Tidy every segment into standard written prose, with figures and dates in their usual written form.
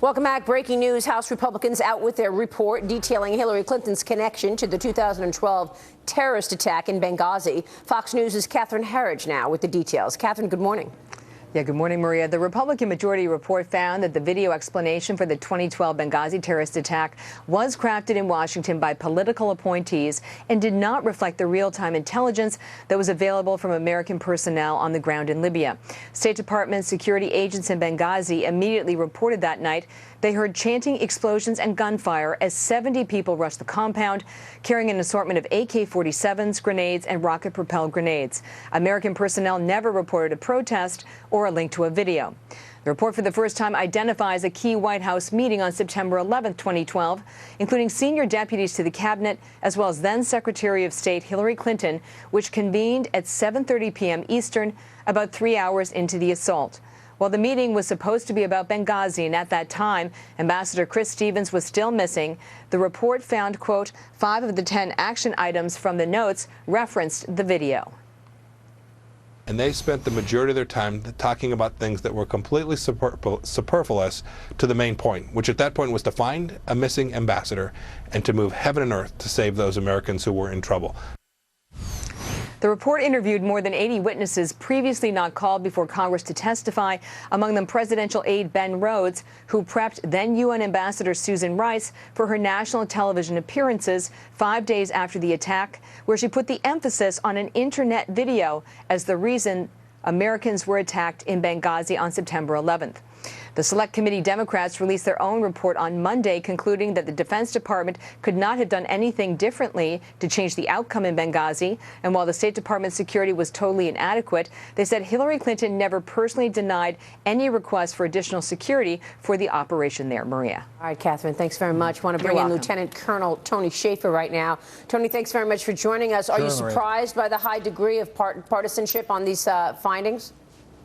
Welcome back. Breaking news. House Republicans out with their report detailing Hillary Clinton's connection to the 2012 terrorist attack in Benghazi. Fox News' Catherine Herridge now with the details. Catherine, good morning. Yeah, good morning, Maria. The Republican majority report found that the video explanation for the 2012 Benghazi terrorist attack was crafted in Washington by political appointees and did not reflect the real-time intelligence that was available from American personnel on the ground in Libya. State Department security agents in Benghazi immediately reported that night they heard chanting, explosions, and gunfire as 70 people rushed the compound, carrying an assortment of AK-47s, grenades, and rocket-propelled grenades. American personnel never reported a protest or a link to a video. The report for the first time identifies a key White House meeting on September 11, 2012, including senior deputies to the cabinet, as well as then Secretary of State Hillary Clinton, which convened at 7:30 p.m. Eastern, about 3 hours into the assault. Well, the meeting was supposed to be about Benghazi, and at that time, Ambassador Chris Stevens was still missing. The report found, quote, 5 of the 10 action items from the notes referenced the video. And they spent the majority of their time talking about things that were completely superfluous to the main point, which at that point was to find a missing ambassador and to move heaven and earth to save those Americans who were in trouble. The report interviewed more than 80 witnesses previously not called before Congress to testify, among them presidential aide Ben Rhodes, who prepped then UN Ambassador Susan Rice for her national television appearances 5 days after the attack, where she put the emphasis on an internet video as the reason Americans were attacked in Benghazi on September 11th. The Select Committee Democrats released their own report on Monday, concluding that the Defense Department could not have done anything differently to change the outcome in Benghazi. And while the State Department's security was totally inadequate, they said Hillary Clinton never personally denied any request for additional security for the operation there. Maria. All right, Catherine, thanks very much. Want to bring in Lieutenant Colonel Tony Schaefer right now. Tony, thanks very much for joining us. Are you surprised by the high degree of partisanship on these findings?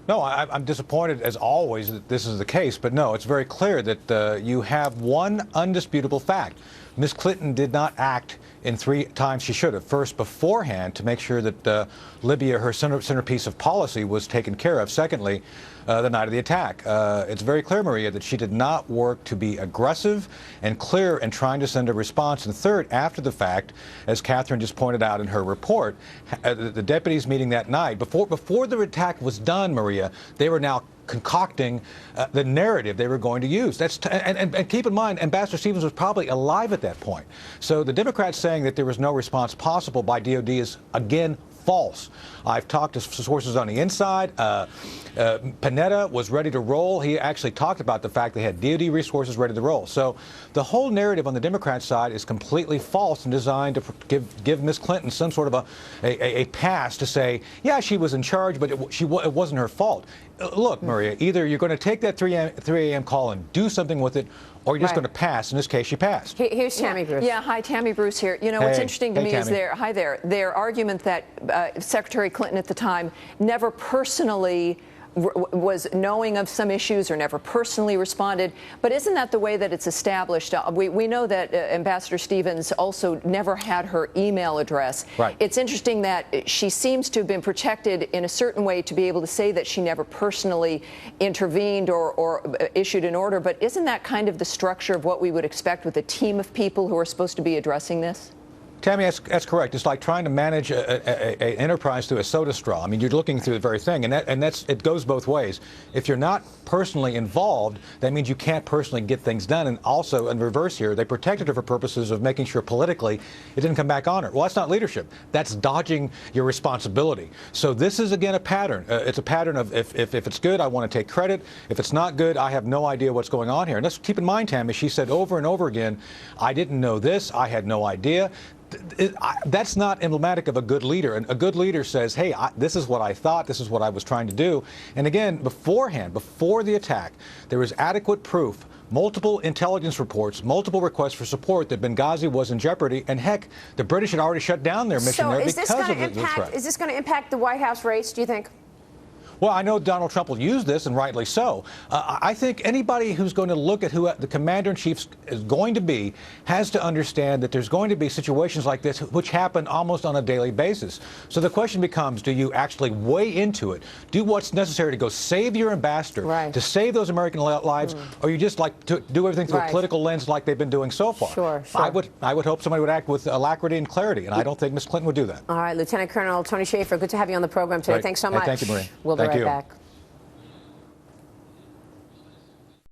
No, I'm disappointed, as always, that this is the case. But no, it's very clear that you have one undisputable fact. Ms. Clinton did not act in 3 times she should have. First, beforehand, to make sure that Libya, her centerpiece of policy, was taken care of. Secondly, the night of the attack. It's very clear, Maria, that she did not work to be aggressive and clear in trying to send a response. And third, after the fact, as Catherine just pointed out in her report, the deputies meeting that night, before the attack was done, Maria, they were now concocting the narrative they were going to use. And keep in mind, Ambassador Stevens was probably alive at that point. So the Democrats saying that there was no response possible by DOD is, again, false. I've talked to sources on the inside. Panetta was ready to roll. He actually talked about the fact they had DOD resources ready to roll. So the whole narrative on the Democrat side is completely false and designed to give Ms. Clinton some sort of a pass to say, yeah, she was in charge, but it wasn't her fault. Look, Maria, either you're going to take that 3 a.m. call and do something with it, or you're just going to pass. In this case, she passed. Here's Tammy Bruce. Yeah, hi, Tammy Bruce here. You know, what's interesting to me is their argument that Secretary Clinton at the time never personally was knowing of some issues or never personally responded. But isn't that the way that it's established? We know that Ambassador Stevens also never had her email address. Right. It's interesting that she seems to have been protected in a certain way to be able to say that she never personally intervened or issued an order. But isn't that kind of the structure of what we would expect with a team of people who are supposed to be addressing this? Tammy, that's correct. It's like trying to manage an enterprise through a soda straw. I mean, you're looking through the very thing, and it goes both ways. If you're not personally involved, that means you can't personally get things done. And also, in reverse here, they protected her for purposes of making sure politically it didn't come back on her. Well, that's not leadership. That's dodging your responsibility. So this is, again, a pattern. It's a pattern of if it's good, I want to take credit. If it's not good, I have no idea what's going on here. And let's keep in mind, Tammy, she said over and over again, I didn't know this, I had no idea. That's not emblematic of a good leader. And a good leader says, hey, this is what I thought, this is what I was trying to do. And again, beforehand, before the attack, there was adequate proof, multiple intelligence reports, multiple requests for support that Benghazi was in jeopardy. And heck, the British had already shut down their mission there because of the threat. Is this going to impact the White House race, do you think? Well, I know Donald Trump will use this, and rightly so. I think anybody who's going to look at who the commander-in-chief is going to be has to understand that there's going to be situations like this which happen almost on a daily basis. So the question becomes, do you actually weigh into it, do what's necessary to go save your ambassador, to save those American lives, or you just like to do everything through a political lens like they've been doing so far? Sure. I would hope somebody would act with alacrity and clarity, and I don't think Ms. Clinton would do that. All right, Lieutenant Colonel Tony Shaffer, good to have you on the program today. Great. Thanks so much. Hey, thank you, Marie. We'll be right back.